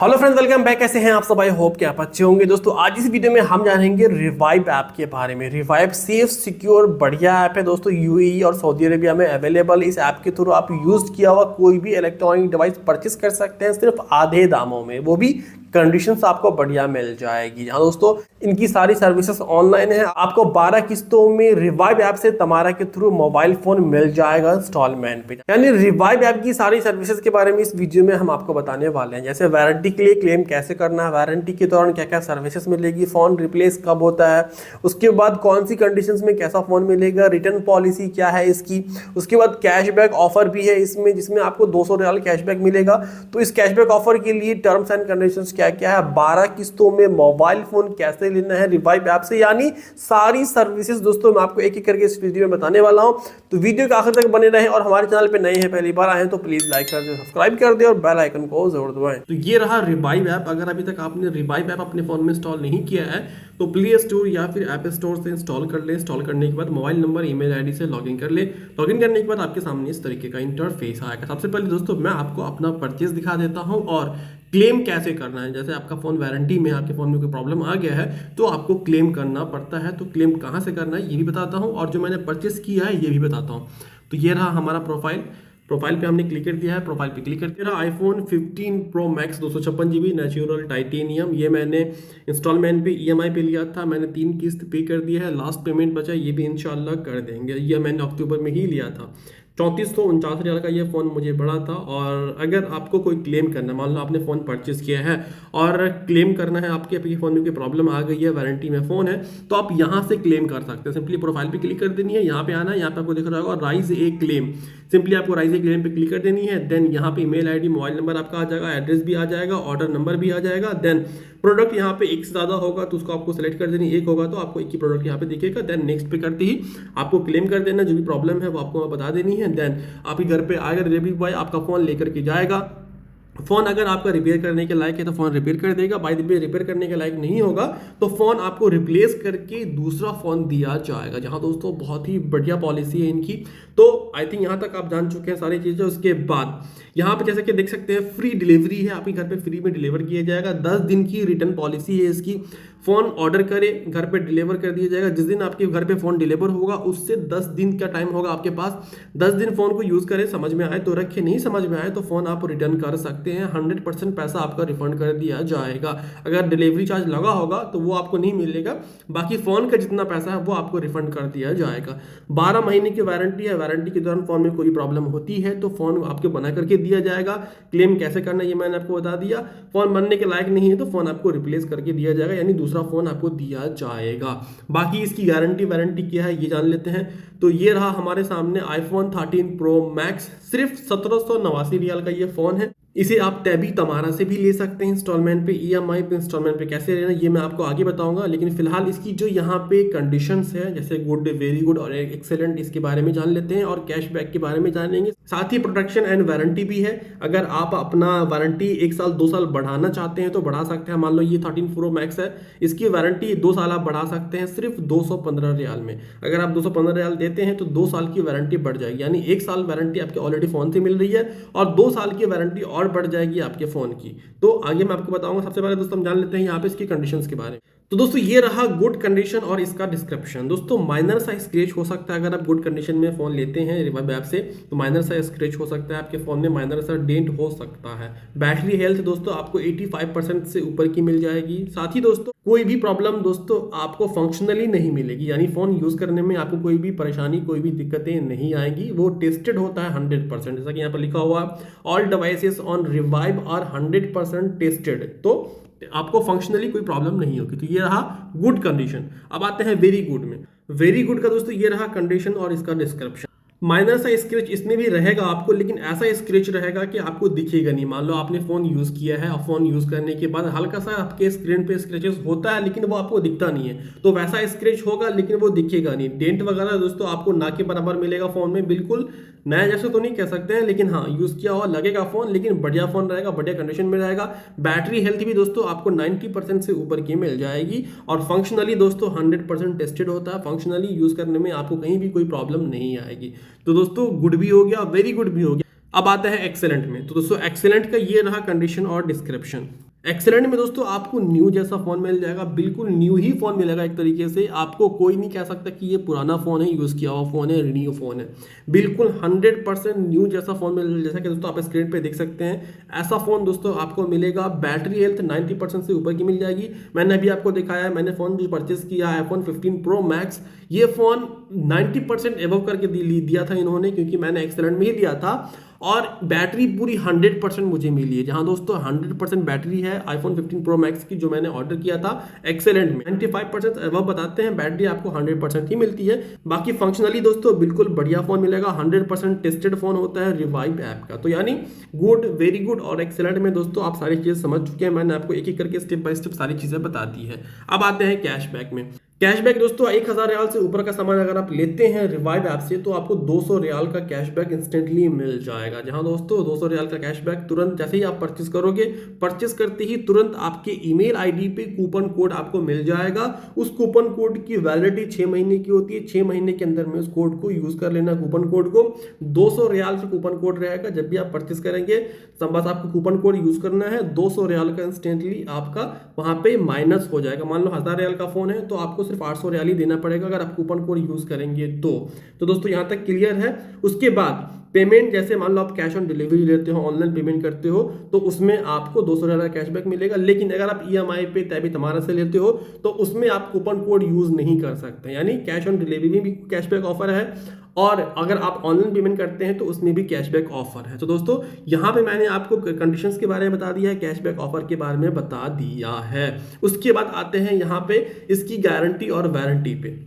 Hello friends, welcome back. कैसे हैं आप सब? आई होप कि आप अच्छे होंगे। दोस्तों आज इस वीडियो में हम जानेंगे रिवाइव ऐप के बारे में। रिवाइव सेफ सिक्योर बढ़िया ऐप है दोस्तों, यूएई और सऊदी अरेबिया में अवेलेबल। इस ऐप के थ्रू आप यूज किया हुआ कोई भी इलेक्ट्रॉनिक डिवाइस परचेस कर सकते हैं सिर्फ आधे दामों में, वो भी कंडीशंस आपको बढ़िया मिल जाएगी। हाँ दोस्तों, इनकी सारी सर्विसेज ऑनलाइन है। आपको 12 किस्तों में रिवाइव ऐप से तमारा के थ्रू मोबाइल फोन मिल जाएगा इंस्टॉलमेंट पे। यानी रिवाइव ऐप की सारी सर्विसेज के बारे में इस वीडियो में हम आपको बताने वाले हैं। जैसे वारंटी के लिए क्लेम कैसे करना है, वारंटी के दौरान क्या क्या सर्विसेज मिलेगी, फोन रिप्लेस कब होता है, उसके बाद कौन सी कंडीशंस में कैसा फोन मिलेगा, रिटर्न पॉलिसी क्या है इसकी, उसके बाद कैशबैक ऑफर भी है इसमें जिसमें आपको 200 रियाल कैशबैक मिलेगा। तो इस कैशबैक ऑफर के लिए टर्म्स एंड कंडीशंस क्या क्या है, 12 किस्तों में मोबाइल फोन कैसे लेना है रिवाइव ऐप से, यानी सारी सर्विसेज दोस्तों मैं आपको एक एक करके इस वीडियो में बताने वाला हूं। तो वीडियो के आखिर तक बने रहे और हमारे चैनल पे नए हैं, पहली बार आए हैं तो प्लीज लाइक कर दे, सब्सक्राइब कर दे और बेल आइकन को जरूर दबाएं। तो ये रहा रिवाइव ऐप। अगर अभी तक आपने रिवाइव ऐप अपने फोन में इंस्टॉल नहीं किया है तो प्ले स्टोर या फिर ऐप स्टोर से इंस्टॉल कर ले। इंस्टॉल करने के बाद मोबाइल नंबर ईमेल आईडी से लॉगिन कर ले। लॉगिन करने के बाद आपके सामने इस तरीके का इंटरफेस आएगा। सबसे पहले दोस्तों मैं आपको अपना परचेज दिखा देता हूं और क्लेम कैसे करना है। जैसे आपका फोन वारंटी में, आपके फोन में कोई प्रॉब्लम आ गया है तो आपको क्लेम करना पड़ता है। तो क्लेम कहां से करना है ये भी बताता हूं और जो मैंने परचेस किया है ये भी बताता हूं। तो ये रहा हमारा प्रोफाइल पे हमने क्लिक कर दिया है। प्रोफाइल पे क्लिक करके रहा iPhone 15 pro max 256 GB natural titanium. ये मैंने इंस्टॉलमेंट पे ईएमआई पे लिया था। मैंने 3 किस्त पे कर दिया है। लास्ट पेमेंट बचा ये भी इंशाल्लाह कर देंगे। ये मैंने अक्टूबर में ही लिया था। 3449 रियाल का ये फ़ोन मुझे पड़ा था। और अगर आपको कोई क्लेम करना है, मान लो आपने फ़ोन परचेस किया है और क्लेम करना है, आपके फ़ोन में कोई प्रॉब्लम आ गई है, वारंटी में फ़ोन है, तो आप यहाँ से क्लेम कर सकते हैं। सिंपली प्रोफाइल पे क्लिक कर देनी है, यहाँ पे आना है, यहाँ पे आपको दिख रहा होगा राइज ए क्लेम। सिंपली आपको राइज ए क्लेम पे क्लिक कर देनी है। देन यहाँ पे ईमेल आईडी, मोबाइल नंबर आपका आ जाएगा, एड्रेस भी आ जाएगा, ऑर्डर नंबर भी आ जाएगा। देन प्रोडक्ट यहाँ पे एक से ज़्यादा होगा तो उसको आपको सेलेक्ट कर देनी, एक होगा तो आपको एक ही प्रोडक्ट यहाँ पे दिखेगा। देन नेक्स्ट पे करते ही आपको क्लेम कर देना, जो भी प्रॉब्लम है वो आपको बता देनी है। देन आपके घर पे आएगा डिलीवरी बॉय, आपका फ़ोन लेकर के जाएगा। फ़ोन अगर आपका रिपेयर करने के लायक है तो फ़ोन रिपेयर कर देगा। बाय द वे रिपेयर करने के लायक नहीं होगा तो फ़ोन आपको रिप्लेस करके दूसरा फ़ोन दिया जाएगा। जहां दोस्तों बहुत ही बढ़िया पॉलिसी है इनकी। तो आई थिंक यहाँ तक आप जान चुके हैं सारी चीज़ें। उसके बाद यहाँ पे जैसे कि देख सकते हैं फ्री डिलीवरी है, आपके घर पे फ्री में डिलीवर किया जाएगा। 10 दिन की रिटर्न पॉलिसी है इसकी। फ़ोन ऑर्डर करे, घर पे डिलीवर कर दिया जाएगा। जिस दिन आपके घर पे फ़ोन डिलीवर होगा उससे 10 दिन का टाइम होगा आपके पास। 10 दिन फ़ोन को यूज़ करें, समझ में आए तो रखें, नहीं समझ में आए तो फ़ोन आप रिटर्न कर सकते हैं। 100% पैसा आपका रिफंड कर दिया जाएगा। अगर डिलीवरी चार्ज लगा होगा तो वो आपको नहीं मिलेगा, बाकी फ़ोन का जितना पैसा है वो आपको रिफंड कर दिया जाएगा। 12 महीने की वारंटी है। वारंटी के दौरान फ़ोन में कोई प्रॉब्लम होती है तो फ़ोन आपको बना करके दिया जाएगा। क्लेम कैसे करना ये मैंने आपको बता दिया। फ़ोन बनने के लायक नहीं है तो फ़ोन आपको रिप्लेस करके दिया जाएगा, यानी दूसरा फ़ोन आपको दिया जाएगा। बाकी इसकी गारंटी वारंटी क्या है ये जान लेते हैं। तो ये रहा हमारे सामने आईफोन 13 प्रो मैक्स। सिर्फ 1789 रियाल का ये फ़ोन है। इसे आप तैबी तमारा से भी ले सकते हैं इंस्टॉलमेंट पे, ईएमआई पे इंस्टॉलमेंट पे कैसे लेना ये मैं आपको आगे बताऊंगा। लेकिन फिलहाल इसकी जो यहाँ पे कंडीशंस है, जैसे गुड, वेरी गुड और एक्सेलेंट, इसके बारे में जान लेते हैं और कैशबैक के बारे में जानेंगे। साथ ही प्रोटेक्शन एंड वारंटी भी है। अगर आप अपना वारंटी 1 साल 2 साल बढ़ाना चाहते हैं तो बढ़ा सकते हैं। मान लो ये 13 प्रो मैक्स है, इसकी वारंटी 2 साल आप बढ़ा सकते हैं सिर्फ 215 रियाल में। अगर आप 215 रियाल देते हैं तो 2 साल की वारंटी बढ़ जाएगी, यानी 1 साल वारंटी आपके ऑलरेडी फ़ोन से मिल रही है और 2 साल की वारंटी और बढ़ जाएगी आपके फ़ोन की। तो आगे मैं आपको बताऊंगा। सबसे पहले दोस्तों हम जान लेते हैं यहाँ पे इसकी कंडीशंस के बारे में। तो दोस्तों ये रहा गुड कंडीशन और इसका डिस्क्रिप्शन। दोस्तों माइनर सा स्क्रैच हो सकता है अगर आप गुड कंडीशन में फ़ोन लेते हैं रिवाइव ऐप से, तो माइनर सा स्क्रैच हो सकता है आपके फ़ोन में, माइनर सा डेंट हो सकता है। बैटरी हेल्थ दोस्तों आपको 85% से ऊपर की मिल जाएगी। साथ ही दोस्तों कोई भी प्रॉब्लम दोस्तों आपको फंक्शनली नहीं मिलेगी, यानी फ़ोन यूज़ करने में आपको कोई भी परेशानी, कोई भी दिक्कतें नहीं आएगी। वो टेस्टेड होता है 100%, जैसा कि यहाँ पर लिखा हुआ all devices on revive are 100% tested. तो आपको फंक्शनली कोई प्रॉब्लम नहीं होगी। तो ये रहा गुड कंडीशन। अब आते हैं वेरी गुड में। वेरी गुड का दोस्तों ये रहा कंडीशन और इसका डिस्क्रिप्शन। माइनर सा स्क्रैच इसमें भी रहेगा आपको, लेकिन ऐसा स्क्रैच रहेगा कि आपको दिखेगा नहीं। मान लो आपने फ़ोन यूज़ किया है और फ़ोन यूज़ करने के बाद हल्का सा आपके स्क्रीन पे स्क्रैचेस होता है लेकिन वो आपको दिखता नहीं है, तो वैसा स्क्रैच होगा लेकिन वो दिखेगा नहीं। डेंट वगैरह दोस्तों आपको ना के बराबर मिलेगा फ़ोन में, बिल्कुल नया जैसे तो नहीं कह सकते हैं, लेकिन हाँ यूज़ किया हुआ लगेगा फ़ोन, लेकिन बढ़िया फ़ोन रहेगा, बढ़िया कंडीशन में रहेगा। बैटरी हेल्थ भी दोस्तों आपको 90% से ऊपर की मिल जाएगी और फंक्शनली दोस्तों 100% टेस्टेड होता है। फंक्शनली यूज़ करने में आपको कहीं भी कोई प्रॉब्लम नहीं आएगी। तो दोस्तों गुड भी हो गया, वेरी गुड भी हो गया। अब आता है एक्सेलेंट में। तो दोस्तों एक्सेलेंट का ये रहा कंडीशन और डिस्क्रिप्शन। एक्सेलेंट में दोस्तों आपको न्यू जैसा फोन मिल जाएगा, बिल्कुल न्यू ही फोन मिलेगा। एक तरीके से आपको कोई नहीं कह सकता कि ये पुराना फोन है, यूज किया हुआ फोन है, न्यू फोन है। बिल्कुल 100% न्यू जैसा फोन मिल, जैसा कि दोस्तों आप स्क्रीन पे देख सकते हैं। ऐसा फोन दोस्तों आपको मिलेगा। बैटरी हेल्थ 90% से ऊपर की मिल जाएगी। मैंने अभी आपको दिखाया है, मैंने फोन जो परचेस किया है iPhone 15 Pro Max, ये फोन 90% एवव करके दिया था इन्होंने, क्योंकि मैंने एक्सेलेंट में ही लिया था। और बैटरी पूरी 100% मुझे मिली है। जहां दोस्तों 100% बैटरी है iPhone 15 Pro Max की, जो मैंने ऑर्डर किया था एक्सेलेंट में। 95% एबव बताते हैं, बैटरी आपको 100% ही मिलती है। बाकी फंक्शनली दोस्तों बिल्कुल बढ़िया फोन मिलेगा। 100% टेस्टेड फोन होता है रिवाइव ऐप का, तो यानी गुड, वेरी गुड। और एक्सेलेंट में दोस्तों आप सारी चीजें समझ चुके हैं, मैंने आपको एक एक करके स्टेप बाय स्टेप सारी चीजें बता दी है। अब आते हैं कैशबैक में। कैशबैक दोस्तों 1000 रियाल से ऊपर का सामान अगर आप लेते हैं रिवाइव ऐप से, तो आपको 200 रियाल का कैशबैक इंस्टेंटली मिल जाएगा। जहां दोस्तों 200 रियाल का कैशबैक तुरंत जैसे ही आप परचेस करोगे, परचेस करते ही तुरंत आपके ईमेल आईडी पे कूपन कोड आपको मिल जाएगा। उस कूपन कोड की वैलिडिटी 6 महीने की होती है। 6 महीने के अंदर में उस कोड को यूज कर लेना। कूपन कोड को 200 रियाल का कूपन कोड रहेगा। जब भी आप परचेस करेंगे बस आपको कूपन कोड यूज करना है। 200 रियाल का इंस्टेंटली आपका वहां पे माइनस हो जाएगा। मान लो 1000 रियाल का फोन है, तो आपको सिर्फ 800 रियाल ही देना पड़ेगा अगर आप कूपन कोड यूज करेंगे तो दोस्तों यहां तक क्लियर है। उसके बाद पेमेंट, जैसे मान लो आप कैश ऑन डिलीवरी लेते हो, ऑनलाइन पेमेंट करते हो, तो उसमें आपको 200 रियाल का कैशबैक मिलेगा। लेकिन अगर आप ईएमआई पे तभी तुम्हारा से लेते हो, तो उसमें आप कूपन कोड यूज नहीं कर सकते। यानी कैश ऑन डिलीवरी में भी कैशबैक ऑफर है, और अगर आप ऑनलाइन पेमेंट करते हैं तो उसमें भी कैशबैक ऑफर है। तो दोस्तों यहां पे मैंने आपको कंडीशंस के बारे में बता दिया है, कैशबैक ऑफर के बारे में बता दिया है। उसके बाद आते हैं यहां पे इसकी गारंटी और वारंटी पे।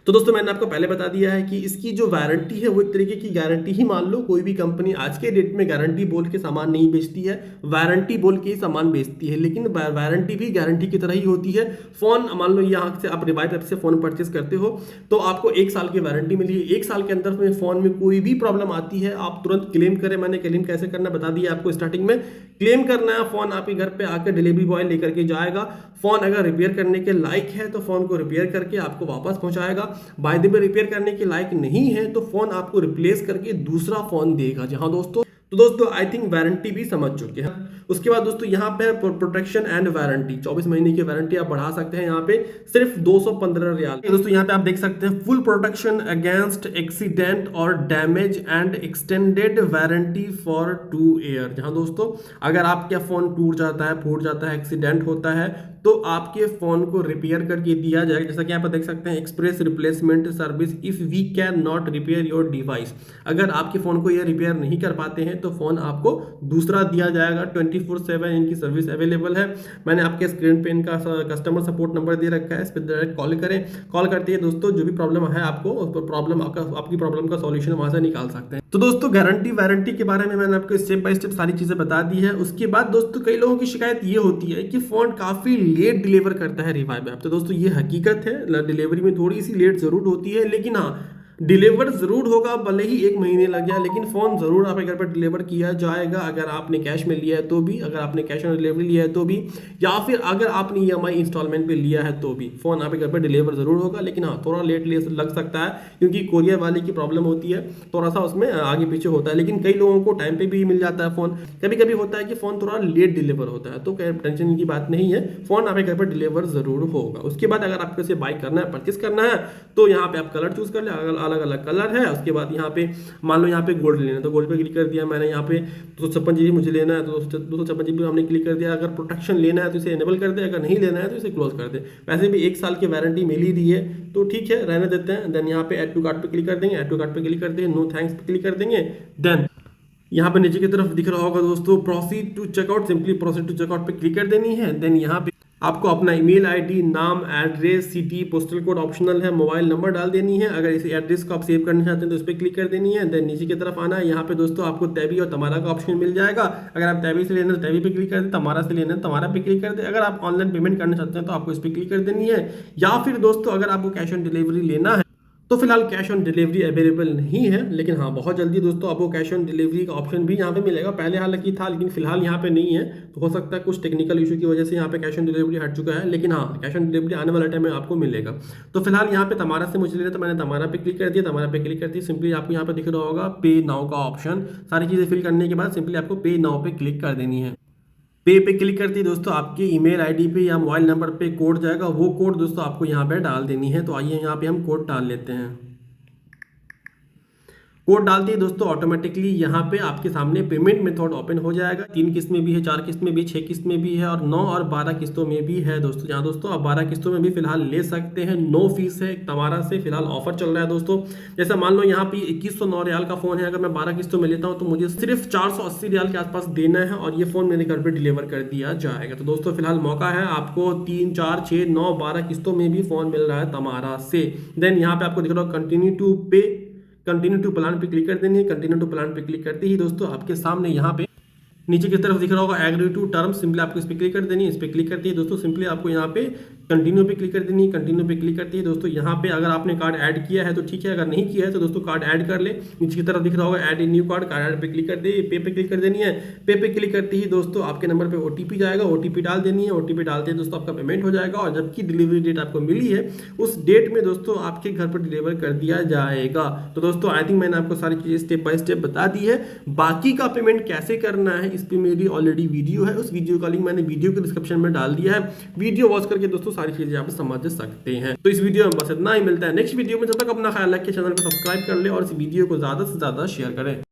तो दोस्तों मैंने आपको पहले बता दिया है कि इसकी जो वारंटी है वो एक तरीके की गारंटी ही मान लो। कोई भी कंपनी आज के डेट में गारंटी बोल के सामान नहीं बेचती है, वारंटी बोल के ही सामान बेचती है। लेकिन वारंटी भी गारंटी की तरह ही होती है। फोन मान लो यहाँ से आप रिवाइव ऐप से फोन परचेस करते हो, तो आपको 1 साल की वारंटी मिली है। 1 साल के अंदर में फोन में कोई भी प्रॉब्लम आती है, आप तुरंत क्लेम करें। मैंने क्लेम कैसे करना बता दिया आपको स्टार्टिंग में। क्लेम करना है, फोन आपके घर पे आकर डिलीवरी बॉय लेकर के जाएगा। फोन अगर रिपेयर करने के लायक है तो फोन को रिपेयर करके आपको वापस पहुंचाएगा। बाय द वे रिपेयर करने के लायक नहीं है तो फोन आपको रिप्लेस करके दूसरा फोन देगा। जहां दोस्तों आई थिंक वारंटी भी समझ चुके हैं। उसके बाद दोस्तों यहाँ पे प्रोटेक्शन एंड वारंटी, 24 महीने की वारंटी आप बढ़ा सकते हैं यहाँ पे सिर्फ 215 रियाल। दोस्तों यहाँ पे आप देख सकते हैं फुल प्रोटेक्शन अगेंस्ट एक्सीडेंट और damage and extended warranty for 2 year. जहां दोस्तों अगर आपका फोन टूट जाता है, फूट जाता है, एक्सीडेंट होता है, तो आपके फोन को रिपेयर करके दिया जाएगा। जैसा कि यहाँ पर देख सकते हैं express replacement service if we can not repair your device. अगर आपके फोन को ये रिपेयर नहीं कर पाते हैं तो फोन आपको दूसरा दिया जाएगा। 24/7 इनकी सर्विस अवेलेबल है। मैंने आपके स्क्रीन पे इनका कस्टमर सपोर्ट नंबर दे रखा है, इस पर डायरेक्ट कॉल करें। कॉल करते ही दोस्तों जो भी प्रॉब्लम है आपको, उस पर प्रॉब्लम आपकी प्रॉब्लम का सॉल्यूशन वहां से निकाल सकते हैं। तो दोस्तों गारंटी वारंटी के बारे में मैंने आपको स्टेप बाय स्टेप सारी चीजें बता दी है। उसके बाद दोस्तों कई लोगों की शिकायत ये होती है कि फोन काफी लेट डिलीवर करता है रिवाइव ऐप। तो दोस्तों ये हकीकत है, डिलीवरी में थोड़ी सी लेट जरूर होती है, लेकिन हाँ डिलीवर जरूर होगा। भले ही 1 महीने लग जाए, लेकिन फोन जरूर आपके घर पर डिलीवर किया जाएगा। अगर आपने कैश में लिया है तो भी, अगर आपने कैश ऑन डिलीवरी लिया है तो भी, या फिर अगर आपने ईएमआई इंस्टॉलमेंट पे लिया है तो भी, फोन आपके घर पर डिलीवर जरूर होगा। लेकिन हाँ थोड़ा लेट लग सकता है, क्योंकि कोरियर वाले की प्रॉब्लम होती है, थोड़ा सा उसमें आगे पीछे होता है। लेकिन कई लोगों को टाइम पे भी मिल जाता है फोन। कभी कभी होता है कि फोन थोड़ा लेट डिलीवर होता है, तो टेंशन की बात नहीं है, फोन आपके घर पर डिलीवर जरूर होगा। उसके बाद अगर आपको इसे बाय करना है, परचेस करना है, तो यहाँ पे आप कलर चूज कर ले। अलग अलग कलर है। उसके बाद यहाँ पे मान लो यहाँ पे गोल्ड लेना है, तो गोल्ड पे क्लिक कर दिया मैंने। यहाँ पे 256 GB मुझे लेना है, तो 256 GB हमने क्लिक कर दिया। अगर प्रोटेक्शन लेना है तो इसे एनेबल कर दे, अगर नहीं लेना है तो इसे क्लोज कर दे। वैसे भी 1 साल की वारंटी मिल ही रही है, तो ठीक है रहने देते हैं। देन यहाँ पे ऐड टू कार्ट पे क्लिक कर देंगे, ऐड टू कार्ट पे क्लिक कर देंगे, नो थैंक्स पे क्लिक कर देंगे। देन यहाँ पे नीचे की तरफ दिख रहा होगा दोस्तों proceed to checkout, simply proceed to checkout पे क्लिक कर देनी है। देन यहाँ पे आपको अपना ईमेल आईडी, नाम, address, city, postal code optional है, मोबाइल नंबर डाल देनी है। अगर इस एड्रेस को आप सेव करना चाहते हैं तो उस पर क्लिक कर देनी है। देन नीचे की तरफ आना है। यहाँ पे दोस्तों आपको तैबी और तमारा का ऑप्शन मिल जाएगा। अगर आप तैबी से लेना है तो तैबी पे क्लिक कर दे, तमारा से लेना है तमारा पे क्लिक कर दे। अगर आप ऑनलाइन पेमेंट करना चाहते हैं तो आपको इस पर क्लिक कर देनी है। या फिर दोस्तों अगर आपको कैश ऑन डिलीवरी लेना है तो फिलहाल कैश ऑन डिलीवरी अवेलेबल नहीं है, लेकिन हाँ बहुत जल्दी दोस्तों आपको कैश ऑन डिलीवरी का ऑप्शन भी यहाँ पे मिलेगा। पहले हालांकि था, लेकिन फिलहाल यहाँ पे नहीं है। तो हो सकता है कुछ टेक्निकल इशू की वजह से यहाँ पे कैश ऑन डिलीवरी हट चुका है, लेकिन हाँ कैश ऑन डिलीवरी आने वाले टाइम में आपको मिलेगा। तो फिलहाल यहाँ पे तमारा से मुझे लेना, तो मैंने तमारा पे क्लिक कर दिया। तमारा पे क्लिक करती सिंपली आपको यहाँ पे दिख रहा होगा पे नाउ का ऑप्शन। सारी चीज़ें फिल करने के बाद सिंपली आपको पे नाउ पे क्लिक कर देनी है। पे क्लिक करते ही दोस्तों आपके ईमेल आईडी पे या मोबाइल नंबर पे कोड जाएगा, वो कोड दोस्तों आपको यहाँ पे डाल देनी है। तो आइए यहाँ पे हम कोड डाल लेते हैं। कोड डालते ही दोस्तों ऑटोमेटिकली यहाँ पे आपके सामने पेमेंट मेथड ओपन हो जाएगा। 3 किस्त में भी है, 4 किस्त में भी, 6 किस्त में भी है और 9 और 12 किस्तों में भी है दोस्तों। यहाँ दोस्तों आप 12 किस्तों में भी फिलहाल ले सकते हैं, नो फीस है। तमारा से फिलहाल ऑफर चल रहा है दोस्तों। जैसे मान लो यहाँ पे 2109 रियाल का फोन है, अगर मैं 12 किस्तों में लेता हूँ तो मुझे सिर्फ 480 रियाल के आसपास देना है और ये फोन मेरे घर पर डिलीवर कर दिया जाएगा। तो दोस्तों फिलहाल मौका है, आपको 3, 4, 6, 9, 12 किस्तों में भी फोन मिल रहा है तमारा से। देन यहाँ पे आपको दिख रहा है कंटिन्यू टू पे, कंटिन्यू टू प्लान पे क्लिक कर देनी है। कंटिन्यू टू प्लान पे क्लिक करते ही दोस्तों आपके सामने यहाँ पे नीचे की तरफ दिख रहा होगा एग्री टू टर्म, सिंपली आपको इस पर क्लिक कर देनी है। इस पर क्लिक करती है दोस्तों सिंपली आपको यहाँ पे कंटिन्यू पे क्लिक कर देनी है। कंटिन्यू पे क्लिक करती है दोस्तों यहाँ पे अगर आपने कार्ड ऐड किया है तो ठीक है, अगर नहीं किया है तो दोस्तों कार्ड ऐड कर ले। नीचे की तरफ दिख रहा होगा add a new card, card add पे क्लिक कर दे, पे क्लिक कर देनी है। पे क्लिक करते ही दोस्तों आपके नंबर पे ओटीपी जाएगा, ओटीपी डाल देनी है। ओटीपी डालते ही दोस्तों आपका पेमेंट हो जाएगा और जबकि डिलीवरी डेट आपको मिली है उस डेट में दोस्तों आपके घर पर डिलीवर कर दिया जाएगा। तो दोस्तों आई थिंक मैंने आपको सारी चीजें स्टेप बाय स्टेप बता दी है। बाकी का पेमेंट कैसे करना है इस पर मेरी ऑलरेडी वीडियो है, उस वीडियो का लिंक मैंने वीडियो के डिस्क्रिप्शन में डाल दिया है। वीडियो वॉच करके दोस्तों सारी चीजें आप समझ सकते हैं। तो इस वीडियो में बस इतना ही, मिलता है नेक्स्ट वीडियो में। जब तक अपना ख्याल रखिए, चैनल को सब्सक्राइब कर ले और इस वीडियो को ज्यादा से ज्यादा शेयर करें।